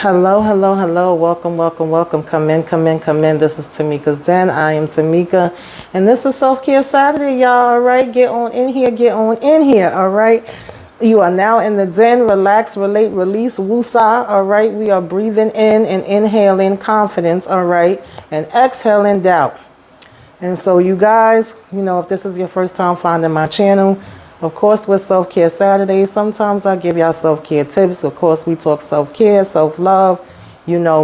Hello, hello, hello. Welcome, welcome, welcome. Come in, come in, come in. This is Tamika's Den. I am Tamika. And this is Self-Care Saturday, y'all. All right. Get on in here. Get on in here. All right. You are now in the den. Relax, relate, release, woosah. All right. We are breathing in and inhaling confidence. All right. And exhaling doubt. And so you guys, if this is your first time finding my channel, of course, with Self-Care Saturdays, sometimes I give y'all self-care tips. Of course, we talk self-care, self-love,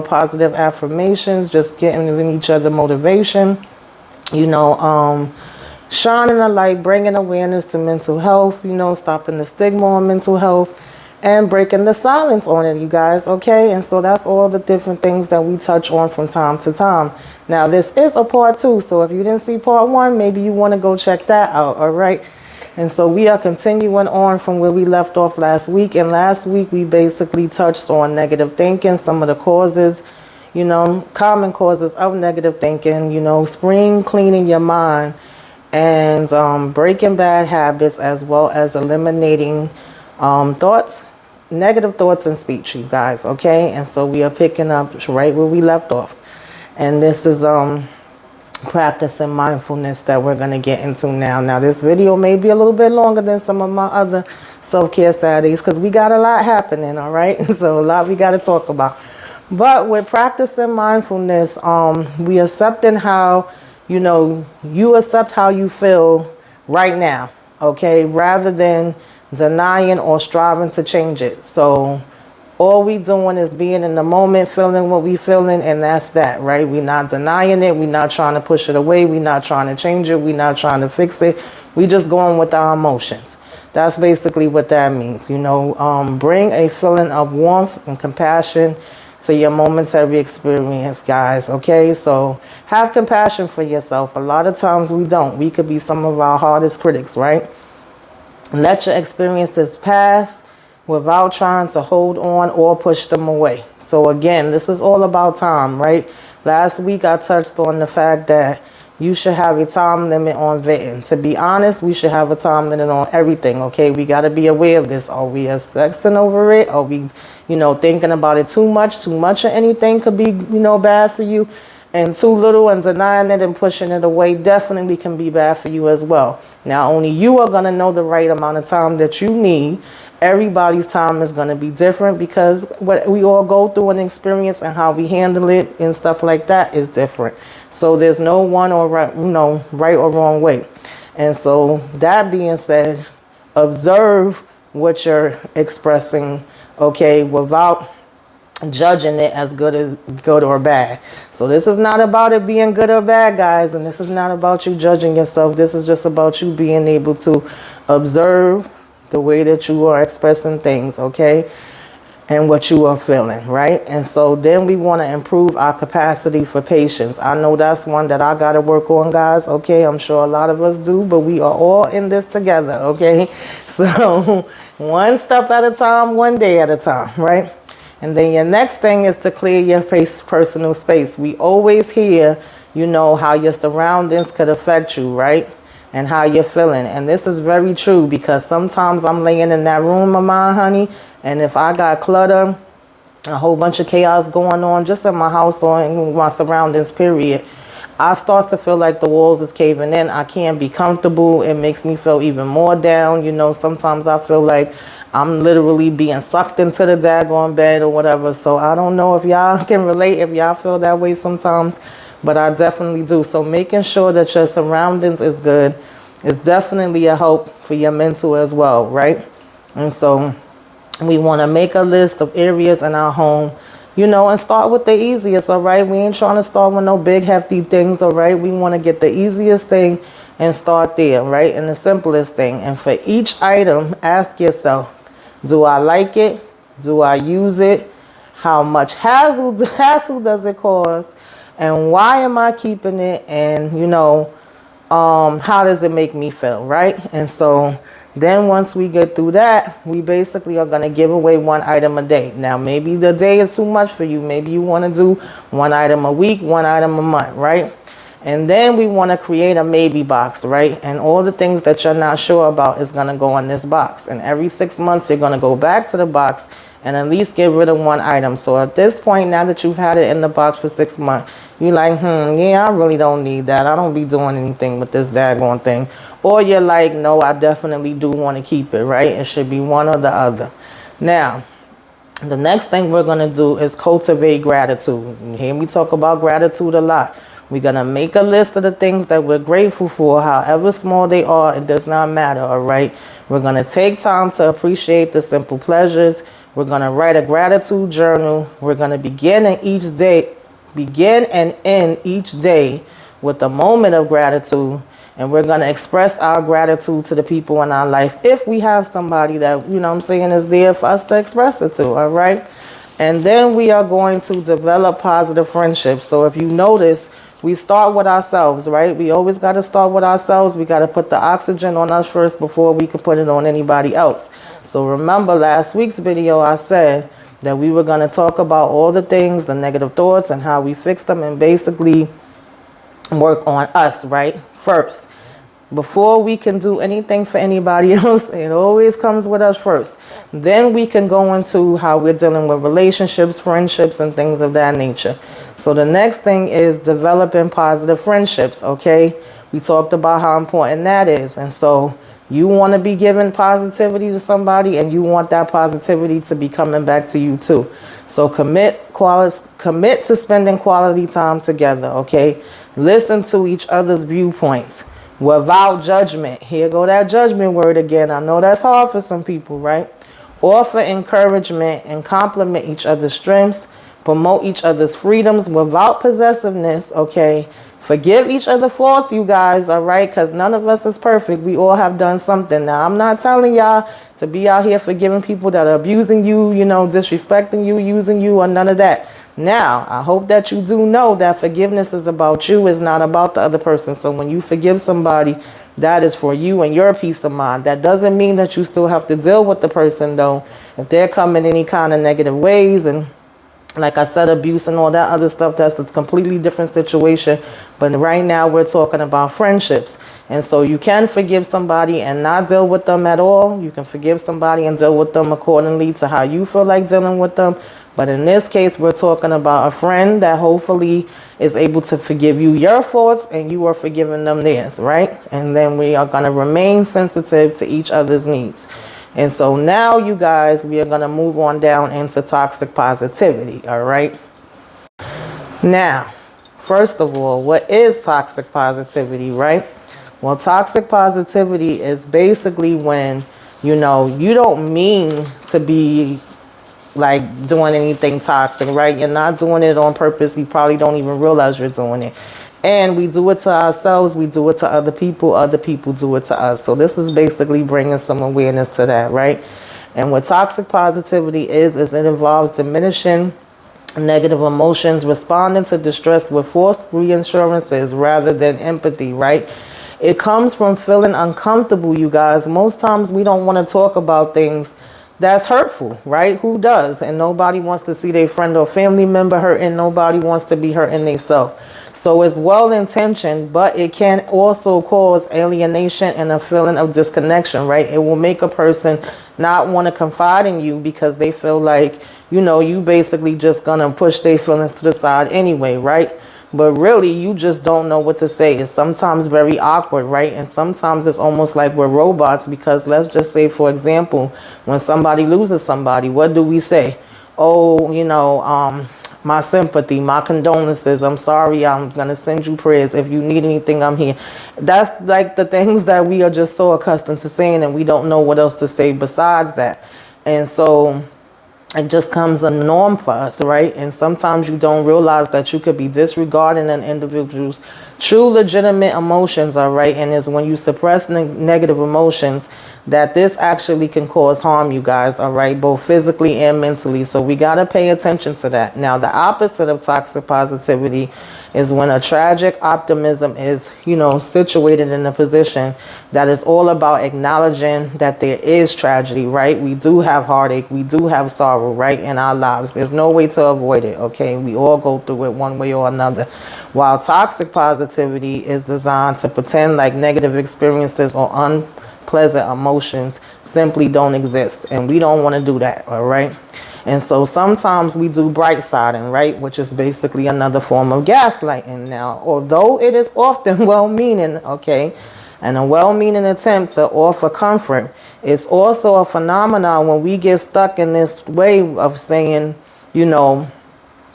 positive affirmations, just getting each other motivation, shining a light, bringing awareness to mental health, stopping the stigma on mental health and breaking the silence on it, you guys, okay? And so that's all the different things that we touch on from time to time. Now, this is a part 2, so if you didn't see part 1, maybe you want to go check that out, all right? And so we are continuing on from where we left off last week. And last week we basically touched on negative thinking, some of the causes, common causes of negative thinking, spring cleaning your mind and breaking bad habits, as well as eliminating negative thoughts and speech, you guys, okay? And so we are picking up right where we left off. And this is practicing mindfulness that we're going to get into now. Now, this video may be a little bit longer than some of my other self-care Saturdays because we got a lot happening, all right? So a lot we got to talk about. But with practicing mindfulness, we accepting how, you accept how you feel right now, okay? Rather than denying or striving to change it. So all we doing is being in the moment, feeling what we feeling, and that's that, right? We're not denying it. We're not trying to push it away. We're not trying to change it. We're not trying to fix it. We just going with our emotions. That's basically what that means. Bring a feeling of warmth and compassion to your momentary experience, guys, okay? So have compassion for yourself. A lot of times we don't. We could be some of our hardest critics, right? Let your experiences pass without trying to hold on or push them away. So again, this is all about time, right? Last week I touched on the fact that you should have a time limit on venting. To be honest, we should have a time limit on everything, okay? We got to be aware of this. Are we obsessing over it? Are we, thinking about it too much? Too much of anything could be, bad for you. And too little and denying it and pushing it away definitely can be bad for you as well. Now, only you are going to know the right amount of time that you need. Everybody's time is going to be different because what we all go through and experience and how we handle it and stuff like that is different. So there's no one or right, right or wrong way. And so that being said, observe what you're expressing, okay, without judging it as good or bad. So this is not about it being good or bad, guys, and this is not about you judging yourself. This is just about you being able to observe the way that you are expressing things, okay, and what you are feeling, right? And so then we want to improve our capacity for patience. I know that's one that I got to work on, guys, okay? I'm sure a lot of us do, but we are all in this together, okay? So one step at a time, one day at a time, right? And then your next thing is to clear your personal space. We always hear, how your surroundings could affect you, right? And how you're feeling. And this is very true because sometimes I'm laying in that room of mine, honey, and if I got clutter, a whole bunch of chaos going on just in my house or in my surroundings, period, I start to feel like the walls is caving in. I can't be comfortable. It makes me feel even more down. Sometimes I feel like I'm literally being sucked into the daggone bed or whatever. So I don't know if y'all can relate, if y'all feel that way sometimes, but I definitely do. So making sure that your surroundings is good is definitely a help for your mental as well, right? And so we want to make a list of areas in our home, and start with the easiest, all right? We ain't trying to start with no big, hefty things, all right? We want to get the easiest thing and start there, right? And the simplest thing. And for each item, ask yourself, do I like it? Do I use it? How much hassle does it cause? And why am I keeping it? And, how does it make me feel, right? And so then once we get through that, we basically are going to give away one item a day. Now, maybe the day is too much for you. Maybe you want to do one item a week, one item a month, right? And then we want to create a maybe box, right? And all the things that you're not sure about is going to go in this box. And every 6 months, you're going to go back to the box and at least get rid of one item. So at this point, now that you've had it in the box for 6 months, you're like, yeah, I really don't need that. I don't be doing anything with this daggone thing. Or you're like, no, I definitely do want to keep it, right? It should be one or the other. Now, the next thing we're going to do is cultivate gratitude. You hear me talk about gratitude a lot. We're going to make a list of the things that we're grateful for, however small they are. It does not matter, all right? We're going to take time to appreciate the simple pleasures. We're going to write a gratitude journal. We're going to begin and end each day with a moment of gratitude. And we're going to express our gratitude to the people in our life if we have somebody that, you know what I'm saying, is there for us to express it to, all right? And then we are going to develop positive friendships. So if you notice, we start with ourselves, right? We always got to start with ourselves. We got to put the oxygen on us first before we can put it on anybody else. So remember last week's video, I said that we were going to talk about all the things, the negative thoughts and how we fix them and basically work on us, right? First. Before we can do anything for anybody else, it always comes with us first. Then we can go into how we're dealing with relationships, friendships, and things of that nature. So the next thing is developing positive friendships, okay? We talked about how important that is. And so you want to be giving positivity to somebody and you want that positivity to be coming back to you too. So commit to spending quality time together, okay? Listen to each other's viewpoints. Without judgment. Here go that judgment word again. I know that's hard for some people, right? Offer encouragement and compliment each other's strengths. Promote each other's freedoms without possessiveness, okay? Forgive each other faults, you guys, all right? Because none of us is perfect. We all have done something. Now, I'm not telling y'all to be out here forgiving people that are abusing you, you know, disrespecting you, using you, or none of that. Now, I hope that you do know that forgiveness is about you, it's not about the other person. So when you forgive somebody, that is for you and your peace of mind. That doesn't mean that you still have to deal with the person, though. If they're coming any kind of negative ways and, like I said, abuse and all that other stuff, that's a completely different situation. But right now we're talking about friendships. And so you can forgive somebody and not deal with them at all. You can forgive somebody and deal with them accordingly to how you feel like dealing with them. But in this case, we're talking about a friend that hopefully is able to forgive you your faults and you are forgiving them theirs, right? And then we are going to remain sensitive to each other's needs. And so now, you guys, we are going to move on down into toxic positivity, all right? Now, first of all, what is toxic positivity, right? Well, toxic positivity is basically when, you know, you don't mean to be like doing anything toxic, right? You're not doing it on purpose. You probably don't even realize you're doing it. And we do it to ourselves. We do it to other people. Other people do it to us. So this is basically bringing some awareness to that, right? And what toxic positivity is it involves diminishing negative emotions, responding to distress with false reassurances rather than empathy, right? It comes from feeling uncomfortable, you guys. Most times we don't want to talk about things that's hurtful, right? Who does? And nobody wants to see their friend or family member hurting. Nobody wants to be hurting themselves. So it's well-intentioned, but it can also cause alienation and a feeling of disconnection, right? It will make a person not want to confide in you because they feel like, you know, you basically just gonna push their feelings to the side anyway, right? But really, you just don't know what to say. It's sometimes very awkward, right? And sometimes it's almost like we're robots because let's just say, for example, when somebody loses somebody, what do we say? Oh, you know, my sympathy, my condolences. I'm sorry. I'm going to send you prayers. If you need anything, I'm here. That's like the things that we are just so accustomed to saying, and we don't know what else to say besides that. And so it just comes a norm for us, right? And sometimes you don't realize that you could be disregarding an individual's true legitimate emotions, all right? And it's when you suppress negative emotions that this actually can cause harm, you guys, all right? Both physically and mentally. So we got to pay attention to that. Now, the opposite of toxic positivity is when a tragic optimism is, you know, situated in a position that is all about acknowledging that there is tragedy, right? We do have heartache. We do have sorrow, right, in our lives. There's no way to avoid it, okay? We all go through it one way or another. While toxic positivity positivity is designed to pretend like negative experiences or unpleasant emotions simply don't exist. And we don't want to do that, all right? And so sometimes we do bright siding, right? Which is basically another form of gaslighting. Now, although it is often well-meaning, okay, and a well-meaning attempt to offer comfort, it's also a phenomenon when we get stuck in this way of saying, you know,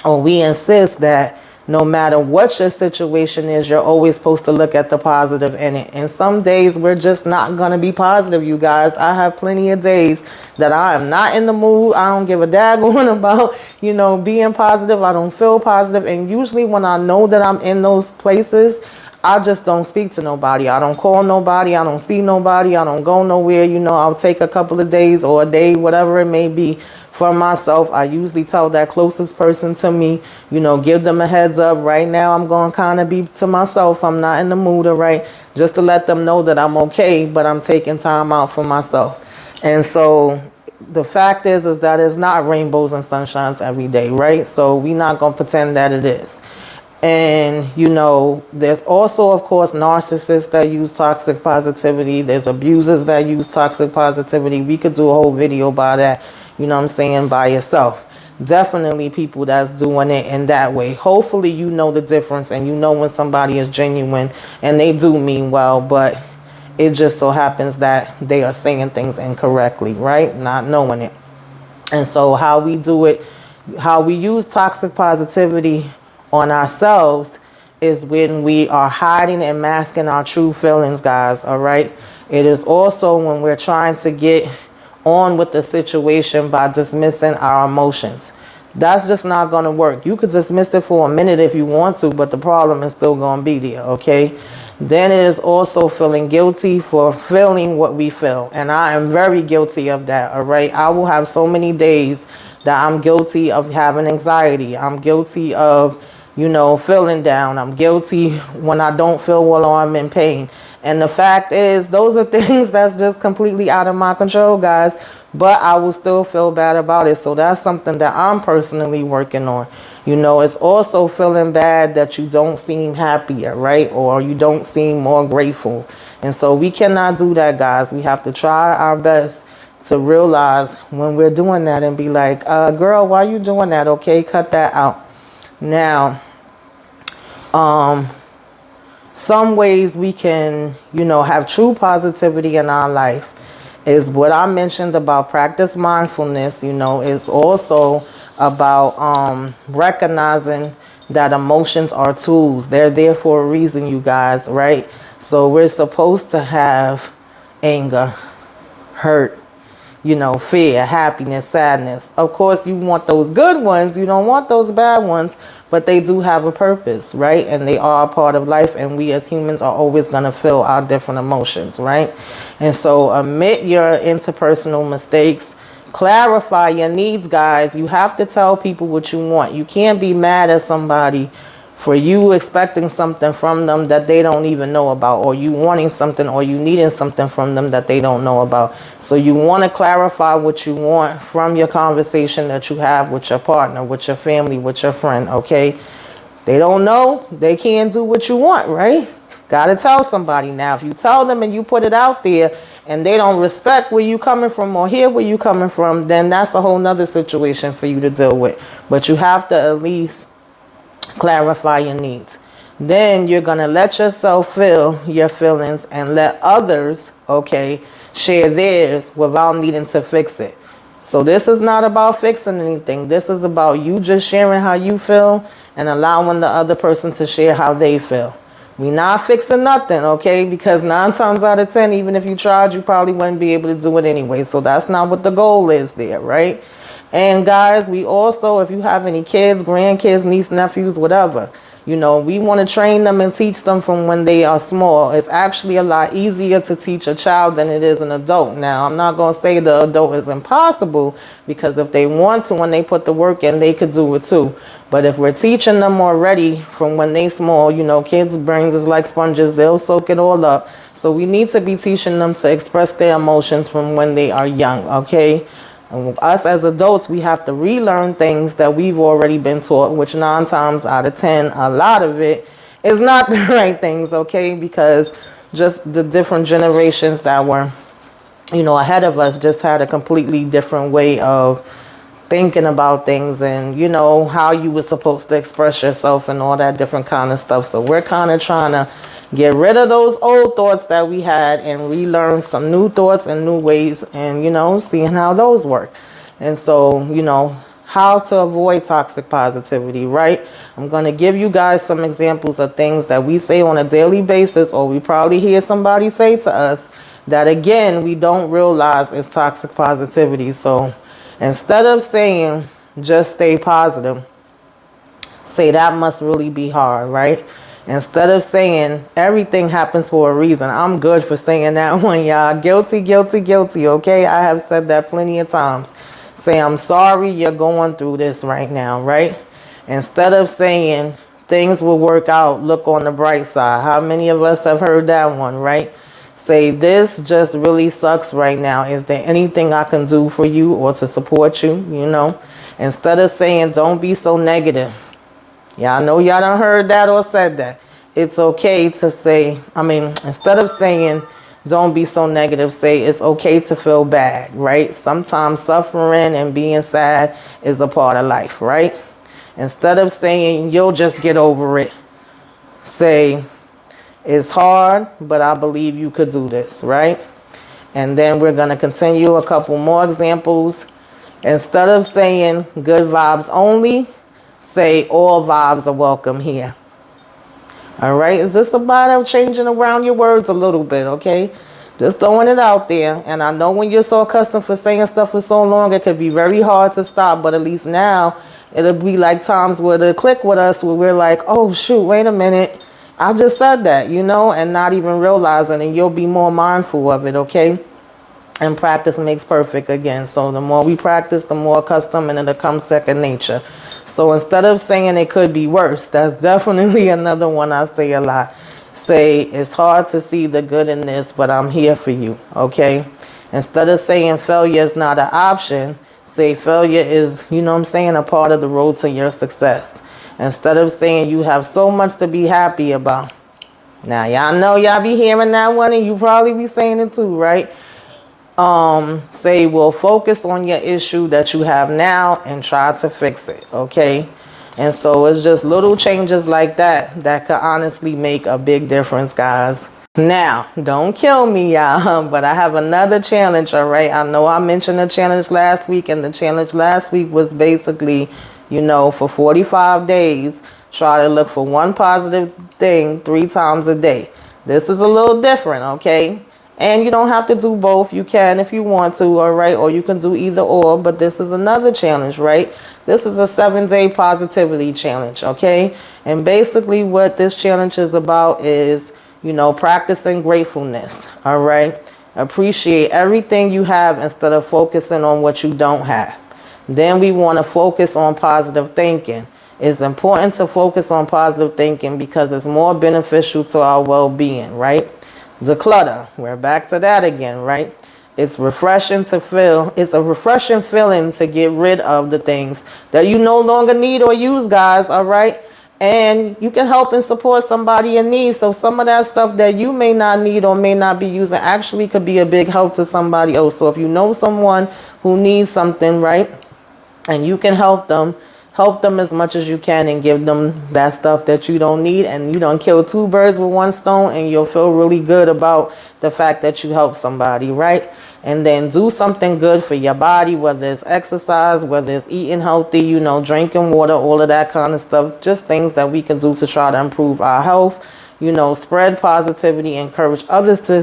or we insist that no matter what your situation is, you're always supposed to look at the positive in it. And some days we're just not going to be positive, you guys. I have plenty of days that I am not in the mood. I don't give a daggone about, you know, being positive. I don't feel positive. And usually when I know that I'm in those places, I just don't speak to nobody. I don't call nobody. I don't see nobody. I don't go nowhere. You know, I'll take a couple of days or a day, whatever it may be, for myself. I usually tell that closest person to me, you know, give them a heads up. Right now, I'm going to kind of be to myself. I'm not in the mood, all right, just to let them know that I'm okay, but I'm taking time out for myself. And so the fact is that it's not rainbows and sunshines every day, right? So we're not going to pretend that it is. And, you know, there's also, of course, narcissists that use toxic positivity. There's abusers that use toxic positivity. We could do a whole video about that, you know what I'm saying, by yourself. Definitely people that's doing it in that way. Hopefully you know the difference and you know when somebody is genuine and they do mean well, but it just so happens that they are saying things incorrectly, right? Not knowing it. And so how we do it, how we use toxic positivity on ourselves is when we are hiding and masking our true feelings, guys, all right? It is also when we're trying to get on with the situation by dismissing our emotions. That's just not going to work. You could dismiss it for a minute if you want to, but the problem is still going to be there, okay? Then it is also feeling guilty for feeling what we feel. And I am very guilty of that, all right? I will have so many days that I'm guilty of having anxiety. I'm guilty of, you know, feeling down. I'm guilty when I don't feel well or I'm in pain. And the fact is, those are things that's just completely out of my control, guys. But I will still feel bad about it. So that's something that I'm personally working on. You know, it's also feeling bad that you don't seem happier, right? Or you don't seem more grateful. And so we cannot do that, guys. We have to try our best to realize when we're doing that and be like, girl, why are you doing that? Okay, cut that out. Now, some ways we can, you know, have true positivity in our life is what I mentioned about practice mindfulness. You know, it's also about recognizing that emotions are tools. They're there for a reason, you guys, right? So we're supposed to have anger, hurt, you know, fear, happiness, sadness. Of course, you want those good ones. You don't want those bad ones, but they do have a purpose, right? And they are a part of life. And we as humans are always going to feel our different emotions, right? And so admit your interpersonal mistakes. Clarify your needs, guys. You have to tell people what you want. You can't be mad at somebody for you expecting something from them that they don't even know about, or you wanting something or you needing something from them that they don't know about. So you want to clarify what you want from your conversation that you have with your partner, with your family, with your friend, okay? They don't know, they can't do what you want, right? Got to tell somebody. Now, if you tell them and you put it out there and they don't respect where you coming from or hear where you coming from, then that's a whole nother situation for you to deal with. But you have to at least clarify your needs. Then you're going to let yourself feel your feelings and let others, okay, share theirs without needing to fix it. So this is not about fixing anything. This is about you just sharing how you feel and allowing the other person to share how they feel. We're not fixing nothing, okay? Because 9 times out of 10, even if you tried, you probably wouldn't be able to do it anyway. So that's not what the goal is there, right? And guys, we also, if you have any kids, grandkids, nieces, nephews, whatever, you know, we want to train them and teach them from when they are small. It's actually a lot easier to teach a child than it is an adult. Now, I'm not going to say the adult is impossible, because if they want to, when they put the work in, they could do it too. But if we're teaching them already from when they small, you know, kids' brains is like sponges. They'll soak it all up. So we need to be teaching them to express their emotions from when they are young, okay? And with us as adults, we have to relearn things that we've already been taught, which 9 times out of 10, a lot of it it's not the right things, okay? Because just the different generations that were, ahead of us just had a completely different way of thinking about things, and how you were supposed to express yourself and all that different kind of stuff. So we're kind of trying to get rid of those old thoughts that we had and relearn some new thoughts and new ways, and seeing how those work. And so how to avoid toxic positivity, right? I'm going to give you guys some examples of things that we say on a daily basis, or we probably hear somebody say to us, that again we don't realize is toxic positivity. So instead of saying just stay positive, say that must really be hard, right? Instead of saying everything happens for a reason. I'm good for saying that one, y'all. Guilty, guilty, guilty, okay? I have said that plenty of times. Say, I'm sorry you're going through this right now, right? Instead of saying things will work out, look on the bright side. How many of us have heard that one, right? Say, this just really sucks right now. Is there anything I can do for you or to support you? Instead of saying, don't be so negative. Yeah, I know y'all done heard that or said that. It's okay to say, instead of saying, don't be so negative, say it's okay to feel bad, right? Sometimes suffering and being sad is a part of life, right? Instead of saying, you'll just get over it, say, it's hard, but I believe you could do this, right? And then we're going to continue a couple more examples. Instead of saying good vibes only, say all vibes are welcome here. All right, is this about changing around your words a little bit, okay? Just throwing it out there. And I know when you're so accustomed for saying stuff for so long, it could be very hard to stop. But at least now, it'll be like times where it'll click with us, where we're like, oh, shoot, wait a minute. I just said that, and not even realizing, and you'll be more mindful of it, okay? And practice makes perfect again. So the more we practice, the more accustomed, and it'll come second nature. So instead of saying it could be worse, that's definitely another one I say a lot. Say, it's hard to see the good in this, but I'm here for you, okay? Instead of saying failure is not an option, say failure is, a part of the road to your success. Instead of saying you have so much to be happy about. Now, y'all know y'all be hearing that one, and you probably be saying it too, right? Say, well, focus on your issue that you have now and try to fix it, okay? And so it's just little changes like that that could honestly make a big difference, guys. Now, don't kill me, y'all, but I have another challenge, all right? I know I mentioned the challenge last week, and the challenge last week was basically, for 45 days, try to look for one positive thing 3 times a day. This is a little different, okay? And you don't have to do both. You can if you want to, all right? Or you can do either or, but this is another challenge, right? This is a 7-day positivity challenge, okay? And basically what this challenge is about is, practicing gratefulness, all right? Appreciate everything you have instead of focusing on what you don't have. Then we want to focus on positive thinking. It's important to focus on positive thinking because it's more beneficial to our well-being, right? Declutter, we're back to that again, right? It's refreshing to feel. It's a refreshing feeling to get rid of the things that you no longer need or use, guys, all right? And you can help and support somebody in need. So some of that stuff that you may not need or may not be using actually could be a big help to somebody else. So if you know someone who needs something, right, and you can help them as much as you can and give them that stuff that you don't need, and you don't kill 2 birds with 1 stone, and you'll feel really good about the fact that you helped somebody, right? And then do something good for your body, whether it's exercise, whether it's eating healthy, drinking water, all of that kind of stuff. Just things that we can do to try to improve our health. Spread positivity, encourage others to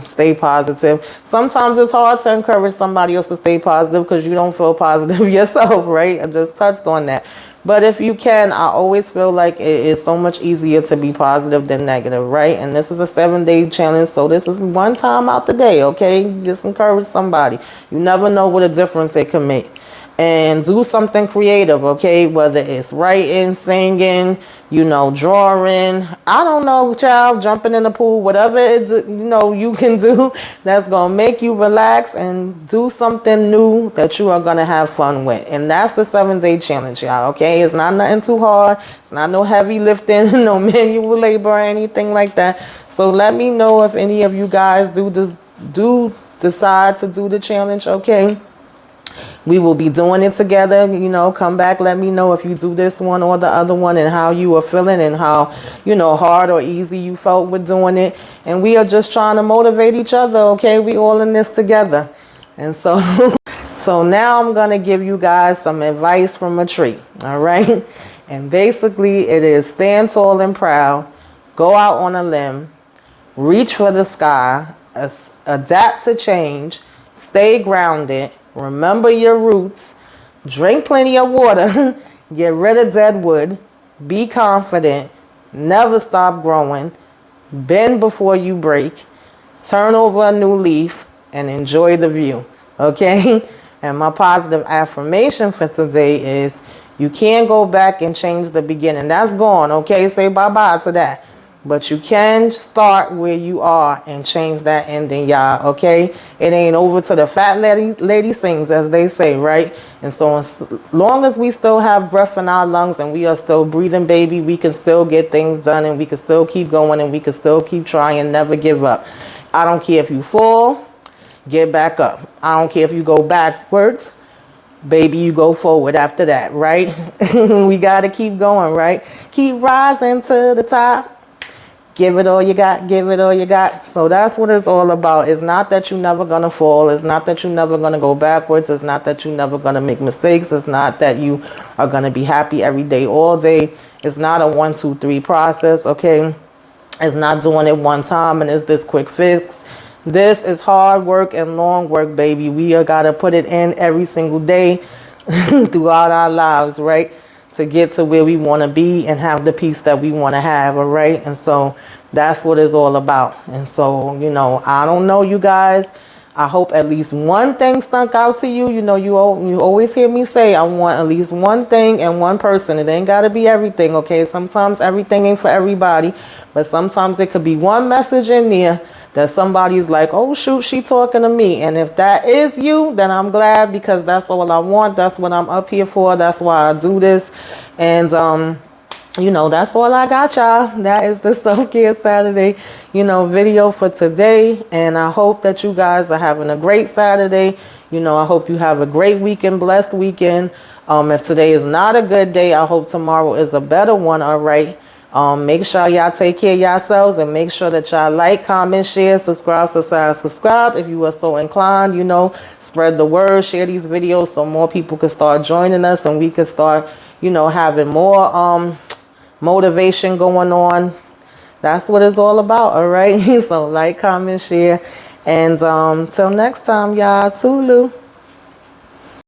stay positive. Sometimes it's hard to encourage somebody else to stay positive because you don't feel positive yourself, right? I just touched on that. But if you can, I always feel like it is so much easier to be positive than negative, right? And this is a 7-day challenge, so this is one time out the day, okay? Just encourage somebody. You never know what a difference it can make. and do something creative, okay? Whether it's writing, singing, drawing, I don't know, child, jumping in the pool, whatever it you can do that's gonna make you relax and do something new that you are gonna have fun with. And that's the 7-day challenge, y'all, okay? It's not nothing too hard. It's not no heavy lifting, no manual labor or anything like that. So let me know if any of you guys do decide to do the challenge, okay? We will be doing it together. Come back, let me know if you do this one or the other one and how you are feeling and how, hard or easy you felt with doing it. And we are just trying to motivate each other, okay? We all in this together. And so, so now I'm going to give you guys some advice from a tree, all right? And basically it is stand tall and proud, go out on a limb, reach for the sky, adapt to change, stay grounded, remember your roots, drink plenty of water, get rid of dead wood, be confident, never stop growing, bend before you break, turn over a new leaf, and enjoy the view, okay? And my positive affirmation for today is you can't go back and change the beginning. That's gone, okay? Say bye-bye to that. But you can start where you are and change that ending, y'all, okay? It ain't over till the fat lady sings, as they say, right? And so as long as we still have breath in our lungs and we are still breathing, baby, we can still get things done and we can still keep going and we can still keep trying, never give up. I don't care if you fall, get back up. I don't care if you go backwards, baby, you go forward after that, right? We got to keep going, right? Keep rising to the top. Give it all you got. Give it all you got. So that's what it's all about. It's not that you're never going to fall. It's not that you're never going to go backwards. It's not that you're never going to make mistakes. It's not that you are going to be happy every day, all day. It's not a 1, 2, 3 process, okay? It's not doing it one time and it's this quick fix. This is hard work and long work, baby. We got to put it in every single day throughout our lives, right? To get to where we want to be and have the peace that we want to have, all right? And so that's what it's all about. And so, I don't know, you guys. I hope at least one thing stuck out to you. You always hear me say I want at least one thing and one person. It ain't got to be everything, okay? Sometimes everything ain't for everybody, but sometimes it could be one message in there that somebody's like, oh, shoot, she talking to me. And if that is you, then I'm glad, because that's all I want. That's what I'm up here for. That's why I do this. And, that's all I got, y'all. That is the Self-Care Saturday, video for today. And I hope that you guys are having a great Saturday. I hope you have a great weekend, blessed weekend. If today is not a good day, I hope tomorrow is a better one, all right? Make sure y'all take care of yourselves and make sure that y'all like, comment, share, subscribe if you are so inclined, spread the word, share these videos so more people can start joining us and we can start, having more motivation going on. That's what it's all about, all right? So like, comment, share, and till next time, y'all, toodaloo.